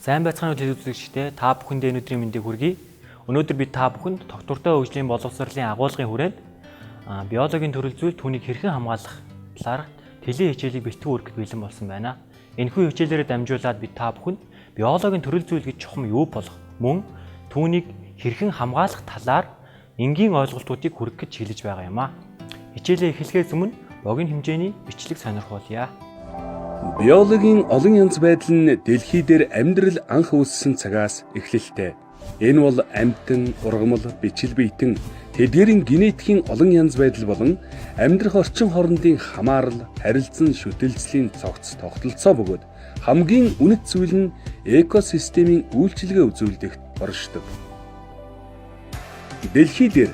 Сайн байцгаана уу үзэгчдээ та бүхэндээ өнөөдрийн мэндийг хүргэе. Өнөөдөр бид та бүхэнд доктортой хөгжлийн боловсролын агуулгын хүрээнд биологийн төрөл зүйл түүнийг хэрхэн хамгаалах талаар тэлээ хичээлийг бэлтгэн хүргэх бэлэн болсон байна. Энэхүү хичээлээрээ дамжуулаад бид та бүхэнд биологийн төрөл зүйл гэж чухам юу болох, мөн түүнийг хэрхэн хамгаалах талаар энгийн ойлголтуудыг хүргэх гэж хэлж байгаа юм а. Хичээлээ эхлэхээс өмнө богино хэмжээний бичлэг сонирхуулъя. Биологийн олон янз байдал нь дэлхий дээр амьдрал анх үүссэн цагаас эхлэлтэй. Энэ бол амьтан, ургамал, бичил биетэн, тэдгээрийн генетикийн олон янз байдал болон амьдрах орчин хоорондын хамаарал, харилцан шүтэлцлийн цогц тогтолцоо бөгөөд хамгийн үнэт зүйл нь экосистемийн үйлчилгээ үзүүлдэгт оршдог. Дэлхий дээр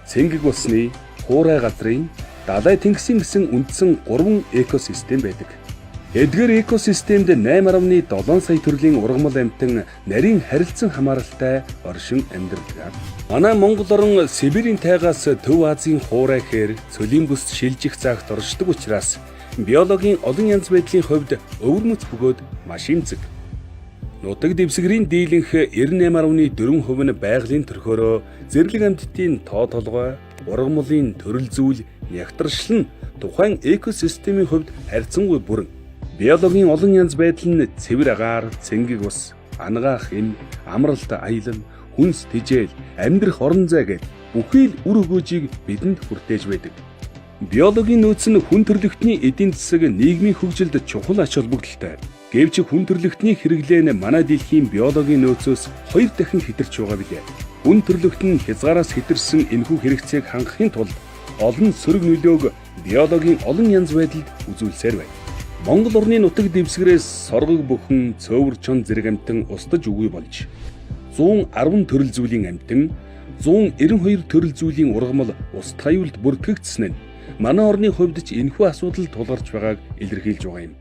цэнгэг усны, хуурай газрын, далай тэнгисийн гэсэн үндсэн 3 экосистем байдаг. Эдгээр экосистемд 8.7 сая төрлийн ургамал амьтан нарийн харилцан хамааралтай оршин амьдардаг. Манай Монгол орн Сибирийн тайгаас Төв Азийн хуурай хээр цөлийн бүс шилжих цагт оршдог учраас биологийн олон янз байдлын хувьд өвөрмөц бөгөөд маш эмзэг. Нутаг дэвсгэрийн дийлэнх 98.4% нь байгалийн төрхөөрөө зэрлэг амьтдын тоо толгой, ургамлын төрөл зүйл, нягтршил нь тухайн экосистемийн хувьд харьцангуй бүрэн. Биологийн олон янз байдал нь цэвэр агаар, цэнгэг ус, ангаах эм, амралт аялал, хүнс тэжээл, амьдрах орон зай гэд бүхий л үр өгөөжийг бидэнд хүртээж байдаг. Биологийн нөөц нь хүн төрөлхтний эдийн засаг, нийгмийн хөгжилд чухал ач холбогдолтой. Гэвч хүн төрөлхтний хэрэглээ нь манай дэлхийн биологийн нөөцөөс 2 дахин хэтэрч байгаа билээ. Хүн төрөлхт нь хязгаараас хэтэрсэн энэхүү хэрэгцээг хангахын тулд олон сөрөг нөлөөг биологийн олон янз байдалд үзүүлсээр байна. Монгол орны нутаг дэвсгэрээс соргог бүхэн, цөөвөр чон зэрэг амьтан устдаж үгүй болж 110 төрөл зүйлийн амьтан, 192 төрөл зүйлийн ургамал устд хаюулд бүртгэгдсэн нь манай орны хувьд ч энэхүү асуудал тулгарч байгааг илэрхийлж байгаа юм.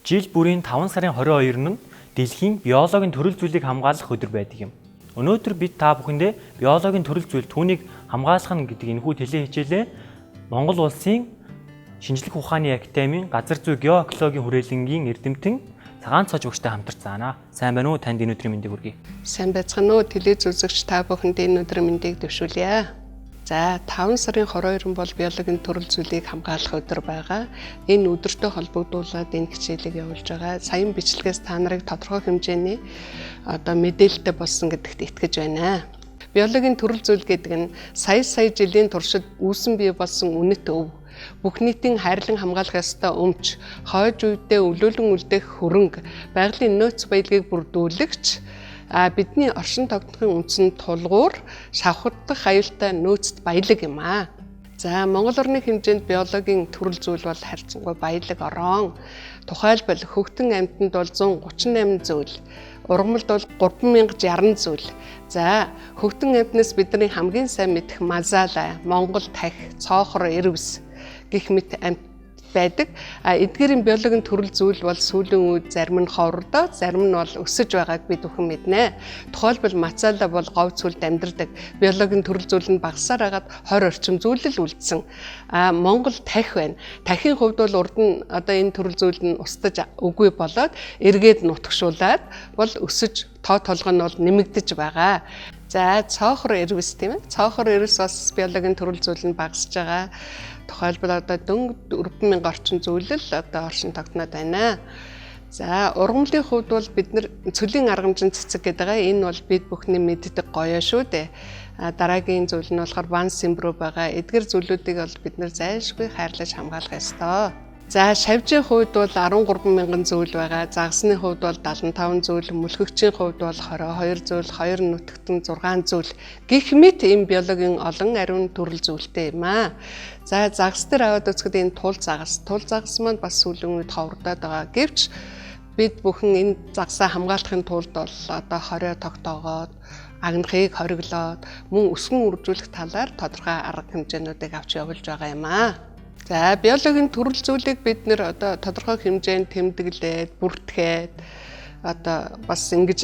Жил бүрийн 5 сарын 22 нь дэлхийн биологийн төрөл зүйлийг хамгаалах өдөр байдаг юм. Өнөөдөр бид та бүхэндээ биологийн төрөл зүйл түүнийг хамгаалах нь гэдэг энэхүү тэлээ хичээлээ Монгол улсын Шинжлэх ухааны академийн газар зүй геоэкологийн хүрээлэнгийн эрдэмтэн Цагаан Цож өгчтэй хамтарч заана. Сайн байна уу? Танд энэ өдрийн мэндийг хүргэе. Сайн байцгаана уу? Телевиз үзэгч та бүхэнд энэ өдрийн мэндийг дэвшүүлье. За 5 сарын 22 бол биологийн төрөл зүйлийг хамгаалах өдөр байгаа. Энэ өдөртөө холбогдуулаад энэ хичээлийг явуулж байгаа. Саяын бичлэгээс та нарыг тодорхой хэмжээний мэдээлэлтэй болсон гэдэгт итгэж байна. Биологийн төрөл зүйл гэдэг нь сая жилийн туршид үүсэн бий болсон үнэт өв. Бүх нийтийн хайрлан хамгаалах ёстой өмч, хойж үедээ өвлөөлөн үлдэх хөрөнгө, байгалийн нөөц баялагийг бүрдүүлэгч, бидний оршин тогтнохын үндсэн тулгуур, шавхагдах аюултай нөөцт баялаг юм аа. За Монгол орны хэмжээнд биологийн төрөл зүйл бол харьцангуй баялаг орон. Тухайлбал хөгтөн амьтанд бол 138 зүйл, ургамалд бол 3060 зүйл. За хөгтөн амьтнаас бидний хамгийн сайн мэдэх мазала, Монгол тахь, цоохор, эрвс гэх мэт амьт байдаг. Эдгээрийн биологийн төрөл зүйл бол сүүлийн үед зарим нь ховрдоо, зарим нь бол өсөж байгааг бид бүхэн мэднэ. Тухайлбал мацаала бол говь цүлд амьдардаг. Биологийн төрөл зүйл нь багасаар хагаад 20 орчим зүйлэл үлдсэн. Монгол тахь байна. Тахийн хувьд бол урд нь энэ төрөл зүйл нь устдаж үгүй болоод эргээд нутгшуулаад бол өсөж тоо толгой нь бол нэмэгдэж байгаа. За цоохор эрвс тийм ээ. Цоохор эрвс бас биологийн төрөл зүйл нь багасж байгаа. Тухайлбал дөнгөж 40000 орчим зүйлэл оршин тогтноод байна. За ургамлын хувьд бол бид нар цөлийн аргамжийн цэцэг гэдэг байгаа. Энэ бол бид бүхний мэддэг гоёо шүү дээ. Дараагийн зүйл нь болохоор ван симбрүү байгаа. Эдгээр зүйлүүдийг бол бид нар зайлшгүй хайрлаж хамгаалах ёстой. За шавжийн хувьд бол 13000 зүйл байгаа. Загсны хувьд бол 75 зүйл, мөлхөгчийн хувьд бол 22 зүйл, 2 нүтгэтэн 6 зүйл. Гэх мэт энэ биологийн олон ариун төрөл зүйлтэй юм аа. За загас дээр аваад үзэхэд энэ тул загас маань бас сүүлийн үед ховрдоод байгаа. Гэвч бид бүхэн энэ загсаа хамгаалахын тулд бол хорио тогтоогоод агнахыг хориглоод мөн өсгөн үржүүлэх талаар тодорхой арга хэмжээнүүдийг авч явуулж байгаа юм аа. За биологийн төрөл зүйлийг бид нэр тодорхой хэмжээнд тэмдэглээд, бүртгээд одоо бас ингэж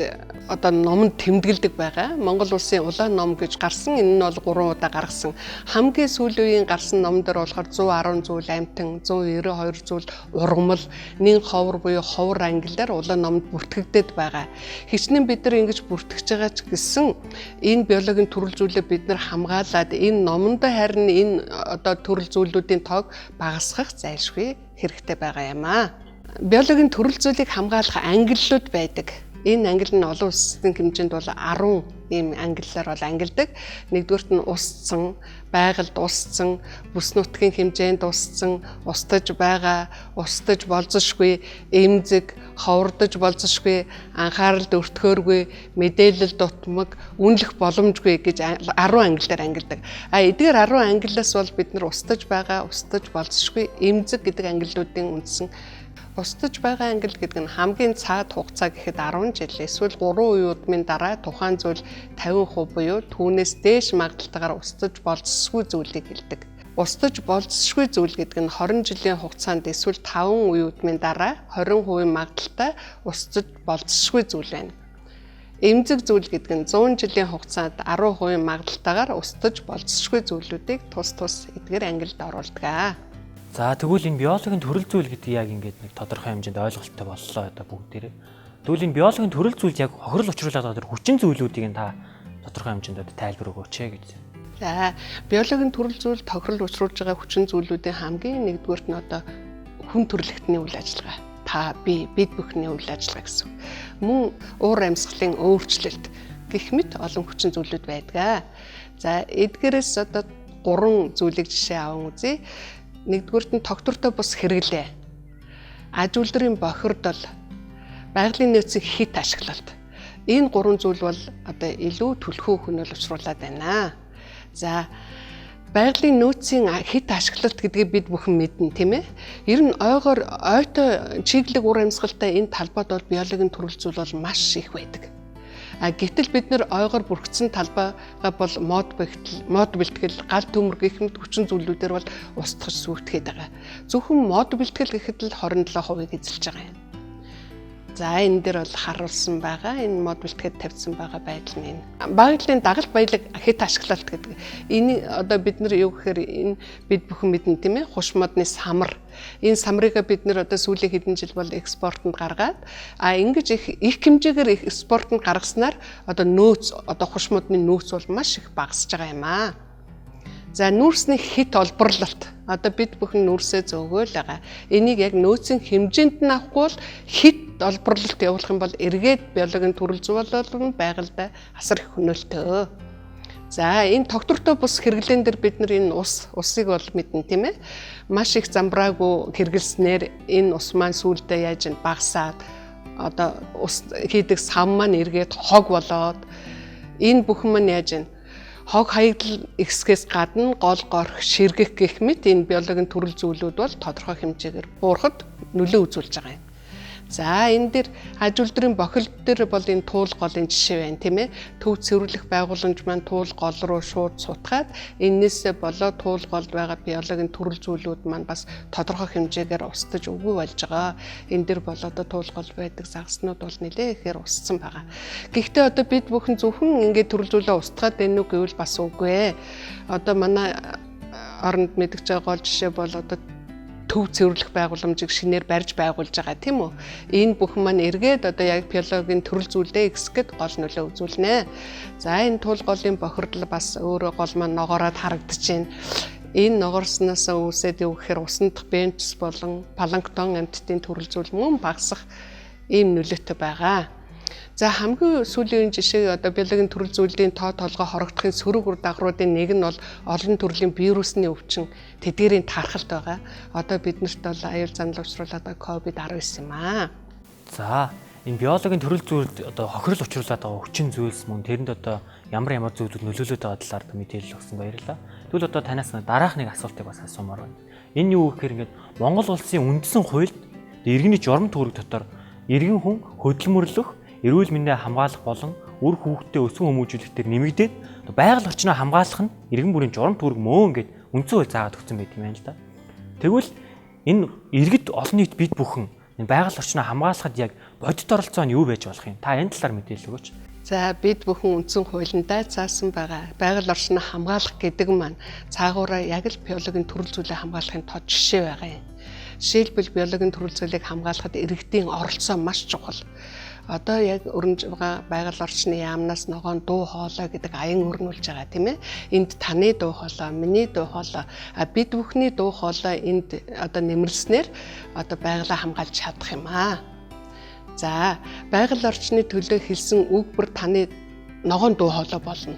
одоо номонд тэмдэглэдэг байгаа. Монгол улсын улаан ном гэж гарсан. Энэ нь бол 3 удаа гаргасан. Хамгийн сүүлийн үеийн гарсан ном дээр болохоор 110 зүйл амьтан, 192 зүйл ургамал, нэн ховор буюу ховор англиар улаан номд бүртгэгдээд байгаа. Хичнээн бид нар ингэж бүртгэж байгаа ч гэсэн энэ биологийн төрөл зүйлээ бид нар хамгаалаад энэ номонд харин энэ одоо төрөл зүйлүүдийн тоог багасгах зайлшгүй хэрэгтэй байгаа юм аа. Биологийн төрөл зүйлийг хамгаалах ангиллууд байдаг. Энэ ангил нь олон улсын хэмжээнд бол 10 ийм ангиллаар бол ангилдаг. Нэгдүгürt нь усцсан, байгальд усцсан, бүс нутгийн хэмжээнд усцсан, устж байгаа, устж болзошгүй, эмзэг, ховордож болзошгүй, анхааралд өртгөөргүй, мэдээлэл дутмаг, үнэлэх боломжгүй гэж 10 ангиллаар ангилдаг. Эдгээр 10 ангиллаас бол бид нар устж байгаа, устж болзошгүй, эмзэг гэдэг ангиллуудын үндсэн устж байгаа ангил гэдэг нь хамгийн цаад хугацаа гэхэд 10 жил эсвэл 3 үе удмын дараа тухайн зүйл 50% буюу түүнээс дээш магадaltaгаар устж болзошгүй зүйлийг хэлдэг. Устж болзошгүй зүйл гэдэг нь 20 жилийн хугацаанд эсвэл 5 үе удмын дараа 20% магадaltaй устж болзошгүй зүйл байна. Эмзэг зүйл гэдэг нь 100 жилийн хугацаанд 10% магадaltaгаар устж болзошгүй зүйлүүдийг тус эдгээр ангилд оруулдаг. За тэгвэл энэ биологийн төрөл зүйл гэдэг яг ингээд нэг тодорхой хэмжээнд ойлголттой боллоо одоо бүгдээрээ. Тэгвэл энэ биологийн төрөл зүйл яг хохирол учруулад байгаа хүчин зүйлүүдийг та тодорхой хэмжээнд одоо тайлбар өгөөч гэж. За биологийн төрөл зүйл тохирол учруулж байгаа хүчин зүйлүүдийн хамгийн нэгдүгürt нь одоо хүн төрөлхтний үйл ажиллагаа. Та бид бүхний үйл ажиллагаа гэсэн. Мөн уур амьсгалын өөрчлөлт гэх мэт олон хүчин зүйлүүд байдаг. За эдгээрээс одоо 3 зүйлийг жишээ аван үзье. Нэгдүгürt нь тогтвортой бус хэрэглээ. Аж үйлдвэрийн бохирдол, байгалийн нөөцийн хит ашиглалт. Энэ 3 зүйл бол одоо илүү түлхүү хөнөөл учруулад байна. За байгалийн нөөцийн хит ашиглалт гэдгийг бид бүхэн мэднэ, тийм ээ. Ер нь ойтой чиглэг ур амьсгалтай энэ талбайд бол биологийн төрөл зүйл бол маш их байдаг. Гэтэл бид нэр ойгоор бүрхсэн талбайгаа бол мод бэлтгэл, гал төмөр гэх мэт хүчин зүйлүүдээр бол устгаж сүйтгэхэд байгаа. Зөвхөн мод бэлтгэл гэхэд л 27% эзэлж байгаа юм. За энэ дээр бол харуулсан байгаа. Энэ мод бэлтгэхэд тавьсан байгаа байдал нь энэ. Байгалийн дагалт баялаг хит ашиглалт гэдэг. Энэ одоо бид нар юу гэхээр энэ бид бүхэн мэднэ, тийм ээ. Хуш модны самар. Энэ самрыг бид нар одоо сүүлийн хэдэн жил бол экспортод гаргаад ингэж их хэмжээгээр экспортод гаргаснаар одоо хуш модны нөөц бол маш их багасж байгаа юм аа. За нүүрсний хит олборлолт. Одоо бид бүхэн нүүрсээ зөөгөөл байгаа. Энийг яг нөөцийн хэмжээнд нь авахгүй бол хит олборлолт явуулах юм бол эргээд биологийн төрөл зүйл байгальтай асар их хөнөөлтөө. За энэ тогтвортой бус хэрэглэн дээр бид нар энэ усыг бол мэднэ, тийм ээ. Маш их замбраагүй хэрэглэснээр энэ ус маань сүүлдээ яаж багасаад одоо ус хийдэг сав маань эргээд хог болоод энэ бүхэн маань яаж хог хаягдал ихсгээс гадна гол горх, ширгэх гэх мэт энэ биологийн төрөл зүйлүүд бол тодорхой хэмжээгээр буурахад нөлөө үзүүлж байгаа юм. За энэ дээр аж үйлдвэрийн бохирдол дээр бол энэ туул голын жишээ байна, тийм ээ. Төв цэвэрлэх байгууламж маань туул гол руу шууд сутгаад энээсээ болоод туул голд байгаа биологийн төрөл зүйлүүд маань бас тодорхой хэмжээгээр устж өгөө болж байгаа. Энэ дээр бол одоо туул гол байдаг загаснууд бол нэлээ ихээр устсан байгаа. Гэхдээ одоо бид бүхэн зөвхөн ингээд төрөл зүйлээ устгаад байна уу гэвэл бас үгүй ээ. Одоо манай оронд мэдгэж байгаа гол жишээ бол одоо төв цэвэрлэх байгууламжийг шинээр барьж байгуулж байгаа, тийм үү? Энэ бүхэн маань эргээд одоо яг биологийн төрөл зүйлдээ ихсгэд гол нөлөө үзүүлнэ. За энэ туул голын бохирдол бас өөрөө гол маань ногоороод харагдчихээн. Энэ ногоорсноос үүсээд юу гэхээр усан дахь бенчс болон планктон амьтдын төрөл зүйл мөн багасах ийм нөлөөтэй байгаа. За хамгийн сүүлийн жишээ одоо биологийн төрөл зүйлийн тоо толгой хорогдохын сөрөг үр дагавруудын нэг нь бол олон төрлийн вирусны өвчин тэдгээрийн тархалт байгаа. Одоо биднэрт бол аюул занал учруулад байгаа COVID-19 юм аа. За энэ биологийн төрөл зүйлд одоо хохирол учруулад байгаа хүчин зүйлс мөн тэрэнд одоо ямар зүйлүүд нөлөөлөд байгаа талаар мэдээлэл өгсөн баярлалаа. Тэгвэл одоо танаас дараах нэг асуултыг бас асуумаар байна. Энэ юу гэхээр ингээд Монгол улсын үндсэн хуульд иргэний журам төгрөг дотор иргэн хүн хөдөлмөрлөх, эрүүл мэндийг хамгаалах болон үр хүүхдэд өсвөн хүмүүжүүлэхтэр нэмэгдээд байгаль орчноо хамгаалах нь иргэн бүрийн журам төгрөг мөн гэд үндсэн хууль заагаад өгсөн байт юм байна л да. Тэгвэл энэ иргэд олон нийт бид бүхэн энэ байгаль орчноо хамгаалахад яг бодит оролцоо нь юу байж болох юм? Та энэ талаар мэдээлэл өгөөч. За бид бүхэн үндсэн хуулиндаа заасан байгаа байгаль орчноо хамгаалах гэдэг маань цаагаараа яг л биологийн төрөл зүйлийг хамгаалахын тод жишээ байгаа юм. Жишээлбэл биологийн төрөл зүйлийг хамгаалахад иргэдийн оролцоо маш чухал. Одоо яг өрнөж байгаа байгаль орчны яамнаас ногоон дуу хоолой гэдэг аян өрнүүлж байгаа тийм ээ. Энд таны дуу хоолой, миний дуу хоолой, бид бүхний дуу хоолой энд одоо нэмэрснээр одоо байгалаа хамгаалж чадах юм аа. За, байгаль орчны төлөө хэлсэн үг бүр таны ногоон дуу хоолой болно.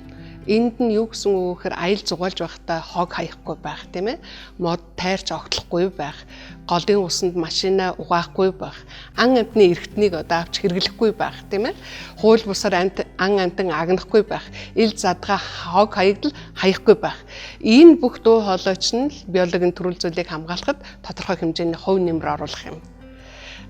Энд нь юу гэсэн үг гэхээр аял зугаалж байхдаа хог хаяхгүй байх тийм ээ. Мод тайрч огтлохгүй байх. Голын усанд машина угаахгүй байх. Ан амтны эргэтнийг одоо авч хэрэглэхгүй байх тийм ээ. Хууль бусаар ан амтан агнахгүй байх. Ил задгаа хог хаягдл хаяхгүй байх. Энэ бүх дуу хоолойч нь биологийн төрөл зүйлийг хамгаалахад тодорхой хэмжээний хувь нэмэр оруулах юм.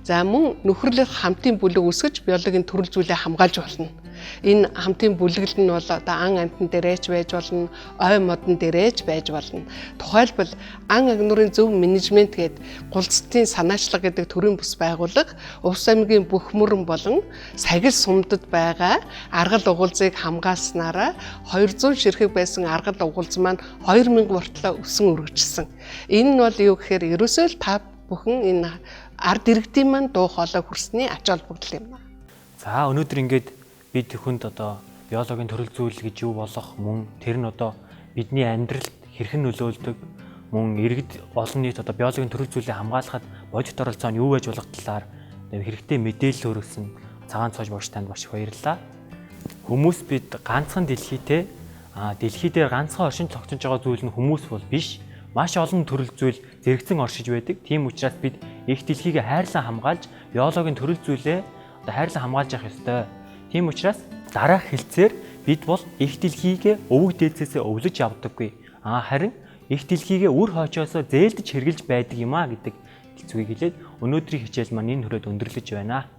За мөн нөхөрлөх хамтын бүлэг үсгэж биологийн төрөл зүйлээ хамгаалж болно. Энэ хамтын бүлэглэл нь бол одоо ан амтан дээрээч байж болно, ой модон дээрээч байж болно. Тухайлбал ан агнуурын зөв менежмент гээд гулцтын санаачлага гэдэг төрийн бус байгууллага Увс аймгийн бүх мөрөн болон сагил сумдад байгаа аргал угуулзыг хамгаалснараа 200 ширхэг байсан аргал угуулз маань 2000 хүртэл өсөн өргөжсөн. Энэ нь бол юу гэхээр ерөөсөө л та бүхэн энэ ард иргэдийн маань дуу хоолой хүрсний ач холбогдол юм аа. За өнөөдөр ингээд бид хүнд одоо биологийн төрөл зүйл гэж юу болох мөн тэр нь одоо бидний амьдралд хэрхэн нөлөөлдөг мөн иргэд олон нийт одоо биологийн төрөл зүйлийг хамгаалахад бодит оролцоо нь юу байж болох талаар хэрэгтэй мэдээлэл өргөсөн цагаан цоож багш танд маш их баярлалаа. Хүмүүс бид ганцхан дэлхийтэй дэлхий дээр ганцхан оршин цогцож байгаа зүйл нь хүмүүс бол биш. Маш олон төрөл зүйл зэрэгцэн оршиж байдаг. Тийм учраас бид их дэлхийг хайрлан хамгаалж, биологийн төрөл зүйлээ одоо хайрлан хамгаалж явах ёстой. Тийм учраас дараах хэлцээр бид бол их дэлхийг өвөг дээдсээсээ өвлөж явдаггүй. Харин их дэлхийг үр хойчоосоо зээлдэж хэрглэж байдаг юм а гэдэг хэлцүүгийг хэлээд өнөөдрийн хичээл маань энэ хүрээд өндөрлөж байна.